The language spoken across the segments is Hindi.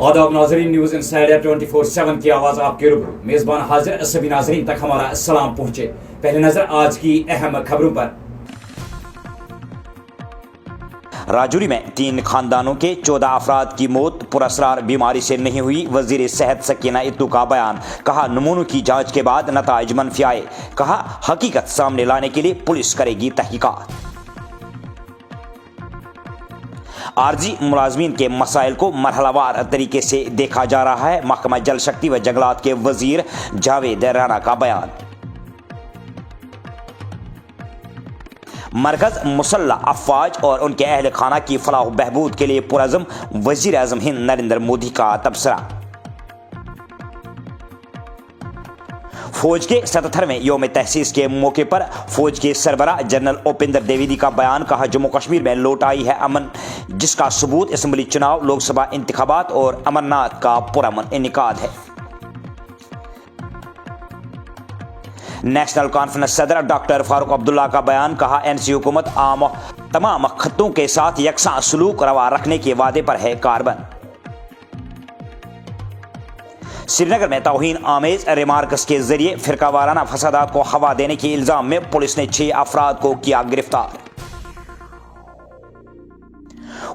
आदाब नाजरीन, न्यूज़ इनसाइडर 24/7 की आवाज़ आपके रूबरू मेज़बान हाजिर। सभी नाजरीन तक हमारा सलाम पहुंचे। पहले नजर आज की अहम खबरों पर। राजौरी में 3 खानदानों के 14 अफराद की मौत पुरअसरार बीमारी से नहीं हुई। वजीर सेहत सकीना इत्तू का बयान। कहा नमूनों की जांच के बाद नताइज मनफी आए। कहा हकीकत सामने लाने के लिए पुलिस करेगी तहकीकात। आरजी मुलाजमीन के मसाइल को मरहलावार तरीके से देखा जा रहा है। महकमा जल शक्ति व जंगलात के वजीर जावेद राना का बयान। मरकज मुसल्लह अफवाज और उनके अहल खाना की फलाह बहबूद के लिए पुरअज़्म। वजीर आज़म हिंद नरेंद्र मोदी का तबसरा। फौज के 77वें योम तहसीस के मौके पर फौज के सरबराह जनरल उपेंद्र द्विवेदी का बयान। कहा जम्मू कश्मीर में लौट आई है अमन, जिसका सबूत असम्बली चुनाव, लोकसभा इंतखाबात और अमरनाथ का पुरअमन इनेकाद है। नेशनल कॉन्फ्रेंस सदर डॉक्टर फारूक अब्दुल्ला का बयान। कहा एनसी हुकूमत तमाम खत्तों के साथ यकसा सलूक रवा रखने के वादे पर है कारबन। श्रीनगर में तौहीन आमेज रिमार्क्स के जरिए फिरकावाराना फसादात को हवा देने के इल्जाम में पुलिस ने 6 अफराद को किया गिरफ्तार।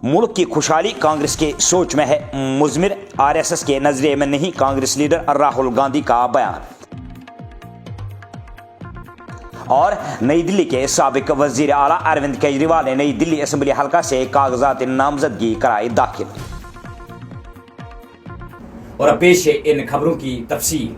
मुल्क की खुशहाली कांग्रेस के सोच में है, मुजमिर आरएसएस के नजरिए में नहीं। कांग्रेस लीडर राहुल गांधी का बयान। और नई दिल्ली के साबिक वजीर आला अरविंद केजरीवाल ने नई दिल्ली असेंबली हल्का से कागजात नामजदगी कराई दाखिल। और अब पेश है इन खबरों की तफसील।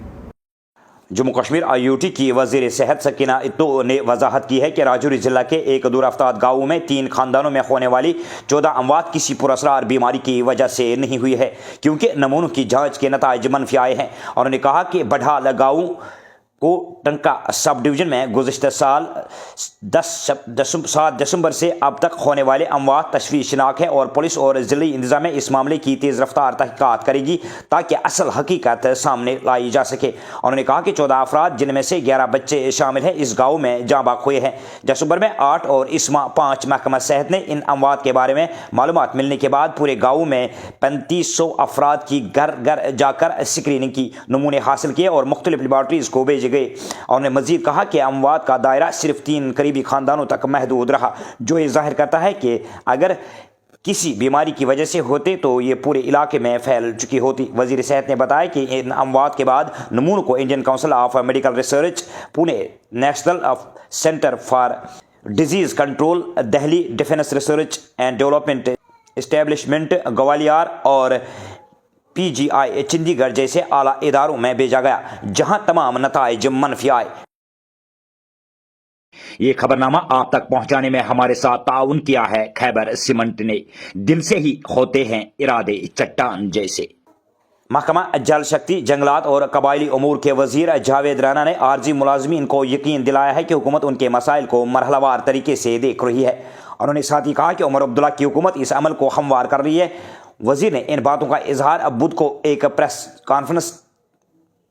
जम्मू कश्मीर IUT की वजीर सेहत सकीना इत्तू ने वजाहत की है कि राजौरी जिला के एक दूरअफ्ताद गाँव में 3 खानदानों में होने वाली 14 अमवात किसी पुरअसरार बीमारी की वजह से नहीं हुई है, क्योंकि नमूनों की जांच के नताइज मनफी आए हैं। और उन्होंने कहा कि बढ़ाल गाँव को टंका सब डिवीजन में गुज़िश्ता साल 7 दिसंबर से अब तक होने वाले अमवात तशवीशनाक है और पुलिस और ज़िली इंतज़ामिया इस मामले की तेज़ रफ्तार तहक़ीक़ात करेगी ताकि असल हकीकत सामने लाई जा सके। उन्होंने कहा कि 14 अफराद जिनमें से 11 बच्चे शामिल हैं इस गाँव में जाँ बाक हुए हैं। दिसंबर में 8 और इस माह 5 महकमा सेहत ने इन अमवात के बारे में मालूमात मिलने के बाद पूरे गाँव में 3500 अफराद की घर घर जाकर स्क्रीनिंग की, नमूने हासिल किए और मुख्तलिफ लेबॉर्ट्रीज को भेजे गए। और उन्होंने मजीद कहा कि अमवात का दायरा सिर्फ 3 करीबी खानदानों तक महदूद रहा, जो ये जाहिर करता है कि अगर किसी बीमारी की वजह से होते तो ये पूरे इलाके में फैल चुकी होती। वजीर सेहत ने बताया कि इन अमवात के बाद नमूनों को Indian council of medical research, Pune, national centre for disease control, Delhi defence research and development establishment Gwalior और PGI चंडीगढ़ जैसे आला इदारों में भेजा गया, जहां तमाम नताइज मनफी आए। ये खबरनामा आप तक पहुंचाने में हमारे साथ ताउन किया है खैबर सीमेंट ने। दिल से ही होते हैं इरादे चट्टान जैसे। महकमा जल शक्ति, जंगलात और कबायली उमूर के वजीर जावेद राना ने आरजी मुलाजमीन को यकीन दिलाया है कि हुकूमत उनके मसाइल को मरहलावार तरीके से देख रही है। उन्होंने साथ ही कहा कि उमर अब्दुल्ला की हुकूमत इस अमल को हमवार कर रही है। वजीर ने इन बातों का इजहार अब बुध को एक प्रेस कॉन्फ्रेंस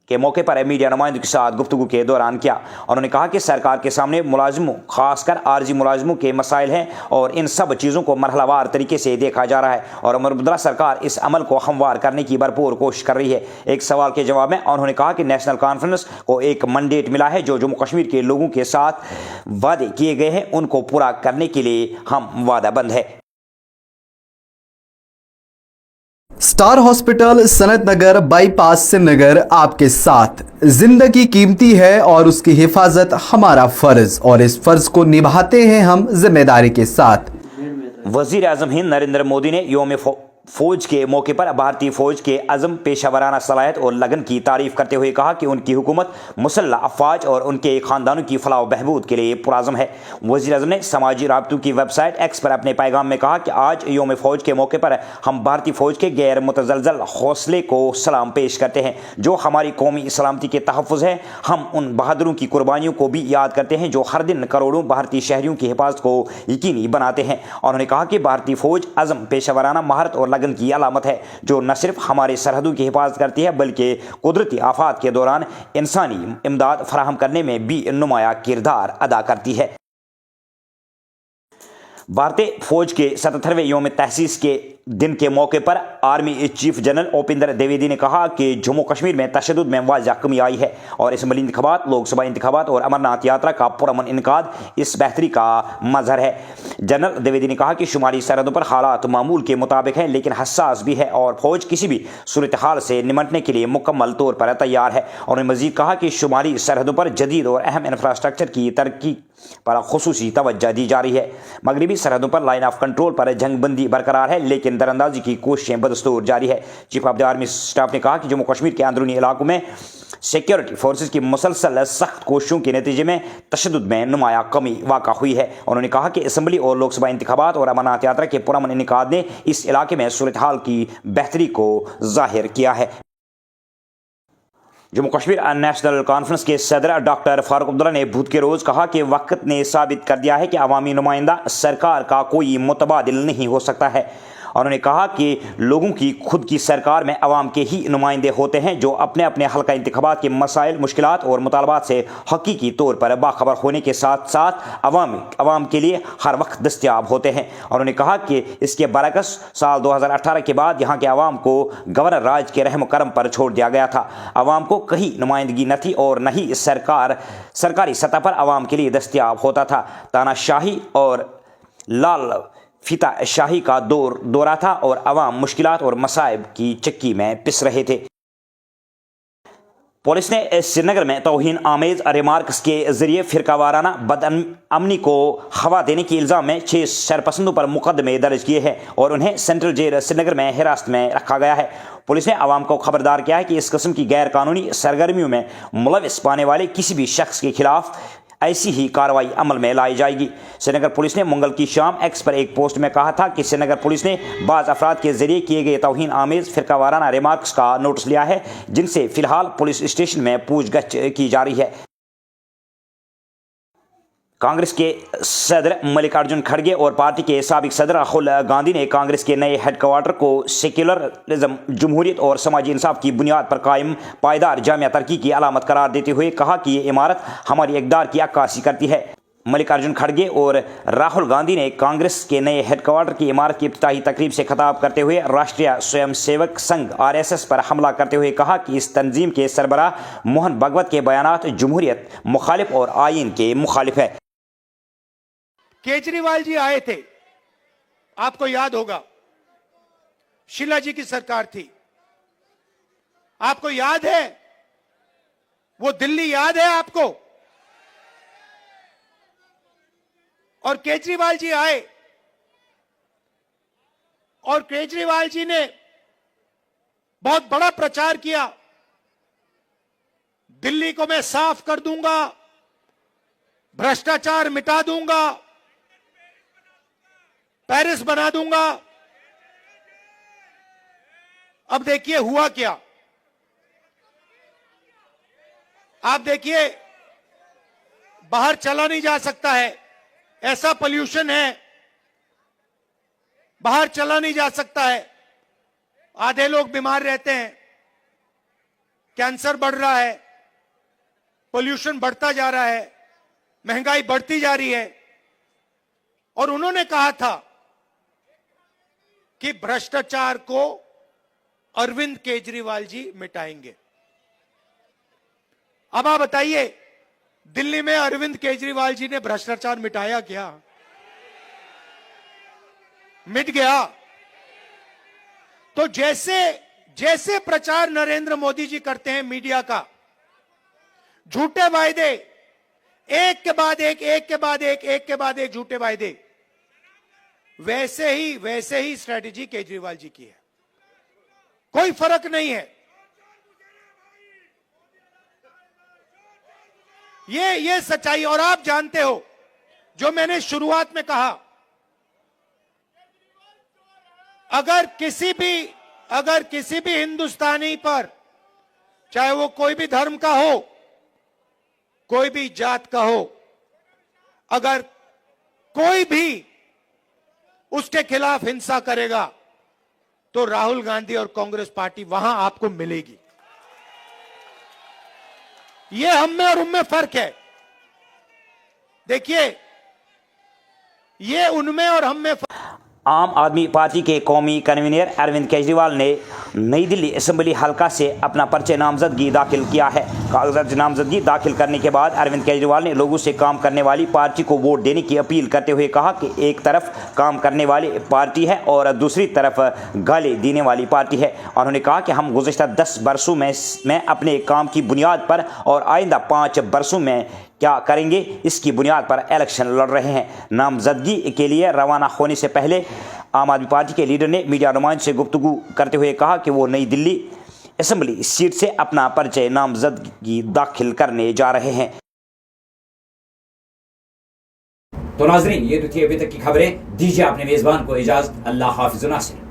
के मौके पर मीडिया नुमाइंदों के साथ गुफ्तगू के दौरान किया। उन्होंने कहा कि सरकार के सामने मुलाजिमों, खासकर आरजी मुलाजिमों के मसाइल हैं और इन सब चीज़ों को मरहलावार तरीके से देखा जा रहा है और उमर अब्दुल्ला सरकार इस अमल को हमवार करने की भरपूर कोशिश कर रही है। एक सवाल के जवाब में उन्होंने कहा कि नेशनल कॉन्फ्रेंस को एक मंडेट मिला है, जो जम्मू कश्मीर के लोगों के साथ वादे किए गए हैं उनको पूरा करने के लिए हम वादाबंद है। स्टार हॉस्पिटल सनत नगर बाईपास श्रीनगर आपके साथ। जिंदगी कीमती है और उसकी हिफाजत हमारा फर्ज, और इस फर्ज को निभाते हैं हम जिम्मेदारी के साथ। वजीर आज़म हिंद नरेंद्र मोदी ने योम फौज के मौके पर भारतीय फौज के अज़म, पेशावराना सलाहियत और लगन की तारीफ करते हुए कहा कि उनकी हुकूमत मुसल्लह अफवाज और उनके खानदानों की फलाह बहबूद के लिए पुरअज़्म है। वज़ीर आज़म ने समाजी राब्तों की वेबसाइट एक्स पर अपने पैगाम में कहा कि आज योम फौज के मौके पर हम भारतीय फौज के गैर मुतज़लज़ल हौसले को सलाम पेश करते हैं, जो हमारी कौमी सलामती के तहफ़्फ़ुज़ है। हम उन बहादुरों की कुर्बानियों को भी याद करते हैं जो हर दिन करोड़ों भारतीय शहरियों की हिफाजत को यकीनी बनाते हैं। और उन्होंने कहा कि भारतीय फौज अज़म, पेशावराना महारत और लगन की अलामत है, जो न सिर्फ हमारे सरहदों की हिफाजत करती है बल्कि कुदरती आफात के दौरान इंसानी इमदाद फराहम करने में भी नुमाया किरदार अदा करती है। भारतीय फौज के 77वें योम तहसीस के दिन के मौके पर army chief general Upendra Dwivedi ने कहा कि जम्मू कश्मीर में तशद्दुद में वाज़ह कमी आई है और इसम्बली इंतखाबात, लोकसभा इंतखाबात और अमरनाथ यात्रा का पुरअमन इनकाद इस बेहतरी का मजहर है। जनरल द्विवेदी ने कहा कि शुमारी सरहदों पर हालात मामूल के मुताबिक हैं लेकिन हसास भी है और फौज किसी भी सूरत हाल से निमटने के लिए मुकम्मल तौर पर तैयार है। उन्होंने मजीद कहा कि शुमारी सरहदों पर जदीद और अहम इंफ्रास्ट्रक्चर की तरक्की पर खुसूसी तवज्जो दी जा रही है। मगरबी सरहदों पर लाइन ऑफ कंट्रोल पर जंगबंदी बरकरार है लेकिन दरअंदाजी की कोशिशें बदस्तूर जारी है। Chief of the army staff ने कहा कि जम्मू कश्मीर के अंदरूनी इलाकों में सिक्योरिटी फोर्सेस की मुसलसल सख्त कोशिशों के नतीजे में तशद्दुद में नुमाया कमी वाक़ा हुई है। उन्होंने कहा कि असम्बली और लोकसभा इंतखाबात और अमरनाथ यात्रा के पुरअमन इनेकाद ने इस इलाके में सूरत हाल की बेहतरी को जाहिर किया है। जम्मू कश्मीर नेशनल कॉन्फ्रेंस के सदर डॉक्टर फारूक अब्दुल्ला ने बुध के रोज़ कहा कि वक्त ने साबित कर दिया है कि अवामी नुमाइंदा सरकार का कोई मुतबादिल नहीं हो सकता है। उन्होंने कहा कि लोगों की खुद की सरकार में अवाम के ही नुमाइंदे होते हैं जो अपने अपने हल्का इंतखाबात के मसाइल, मुश्किलात और मुतालबात से हकीकी तौर पर बाखबर होने के साथ साथ अवाम के लिए हर वक्त दस्तयाब होते हैं। उन्होंने कहा कि इसके बरकस साल 2018 के बाद यहाँ के अवाम को गवर्नर राज के रहम करम पर छोड़ दिया गया था। अवाम को कहीं नुमाइंदगी न थी और न ही सरकारी सतह पर अवाम के लिए दस्तयाब होता था। तानाशाही और लाल फीता शाही का दौरा था और अवाम मुश्किलात और मसाइब की चक्की में पिस रहे थे। पुलिस ने श्रीनगर में तौहीन आमेज रिमार्क्स के जरिए फिरकावाराना बदअमनी को हवा देने के इल्ज़ाम में 6 शरपसंदों पर मुकदमे दर्ज किए हैं और उन्हें सेंट्रल जेल श्रीनगर में हिरासत में रखा गया है। पुलिस ने आवाम को खबरदार किया है कि इस किस्म की गैर कानूनी सरगर्मियों में मुलविस पाने वाले किसी भी शख्स के खिलाफ ऐसी ही कार्रवाई अमल में लाई जाएगी। श्रीनगर पुलिस ने मंगल की शाम एक्स पर एक पोस्ट में कहा था कि श्रीनगर पुलिस ने बाज़ अफराद के जरिए किए गए तौहीन आमेज फिरकावाराना रिमार्क्स का नोटिस लिया है जिनसे फिलहाल पुलिस स्टेशन में पूछगछ की जा रही है। कांग्रेस के सदर मल्लिकार्जुन खड़गे और पार्टी के साबिक सदर राहुल गांधी ने कांग्रेस के नए हेडक्वार्टर को सेक्युलरिज्म, जमहूरियत और समाजी इंसाफ की बुनियाद पर कायम पायदार जामिया तरक्की की अलामत करार देते हुए कहा कि ये इमारत हमारी इक़दार की अक्कासी करती है। मल्लिकार्जुन खड़गे और राहुल गांधी ने कांग्रेस के नए हेडक्वार्टर की इमारत की इफ्तिताही तकरीब से खिताब करते हुए राष्ट्रीय स्वयंसेवक संघ RSS पर हमला करते हुए कहा कि इस तंजीम के सरबराह मोहन भागवत के बयानात जमहूरियत मुखालिफ और आईन के मुखालिफ है। केजरीवाल जी आए थे, आपको याद होगा, शीला जी की सरकार थी, आपको याद है वो दिल्ली याद है आपको? और केजरीवाल जी आए और केजरीवाल जी ने बहुत बड़ा प्रचार किया, दिल्ली को मैं साफ कर दूंगा, भ्रष्टाचार मिटा दूंगा, पेरिस बना दूंगा। अब देखिए हुआ क्या। आप देखिए बाहर चला नहीं जा सकता है, ऐसा पोल्यूशन है, बाहर चला नहीं जा सकता है, आधे लोग बीमार रहते हैं, कैंसर बढ़ रहा है, पोल्यूशन बढ़ता जा रहा है, महंगाई बढ़ती जा रही है। और उन्होंने कहा था कि भ्रष्टाचार को अरविंद केजरीवाल जी मिटाएंगे। अब आप बताइए, दिल्ली में अरविंद केजरीवाल जी ने भ्रष्टाचार मिटाया क्या? मिट गया। तो जैसे प्रचार नरेंद्र मोदी जी करते हैं मीडिया का, झूठे वायदे, एक के बाद एक, एक के बाद एक, एक के बाद एक झूठे वायदे, वैसे ही स्ट्रेटेजी केजरीवाल जी की है। कोई फर्क नहीं है। ये सच्चाई। और आप जानते हो, जो मैंने शुरुआत में कहा, अगर किसी भी हिंदुस्तानी पर, चाहे वो कोई भी धर्म का हो, कोई भी जात का हो, अगर कोई भी उसके खिलाफ हिंसा करेगा तो राहुल गांधी और कांग्रेस पार्टी वहां आपको मिलेगी। ये हम में और उनमें फर्क है। देखिए, ये उनमें और हम में आम आदमी पार्टी के कौमी कन्वीनर अरविंद केजरीवाल ने नई दिल्ली असम्बली हलका से अपना पर्चे नामजदगी दाखिल किया है। कागजात नामजदगी दाखिल करने के बाद अरविंद केजरीवाल ने लोगों से काम करने वाली पार्टी को वोट देने की अपील करते हुए कहा कि एक तरफ काम करने वाली पार्टी है और दूसरी तरफ गाली देने वाली पार्टी है। उन्होंने कहा कि हम गुज़िश्ता 10 बरसों में अपने काम की बुनियाद पर और आइंदा 5 बरसों में क्या करेंगे इसकी बुनियाद पर इलेक्शन लड़ रहे हैं। नामजदगी के लिए रवाना होने से पहले आम आदमी पार्टी के लीडर ने मीडिया नुमाइंदों से गुफ्तगू करते हुए कहा कि वो नई दिल्ली असेंबली सीट से अपना पर्चे नामजदगी दाखिल करने जा रहे हैं। तो नाजरीन, ये तो थी अभी तक की खबरें। दीजिए अपने मेजबान को इजाजत। अल्लाह हाफिज़ नासिर।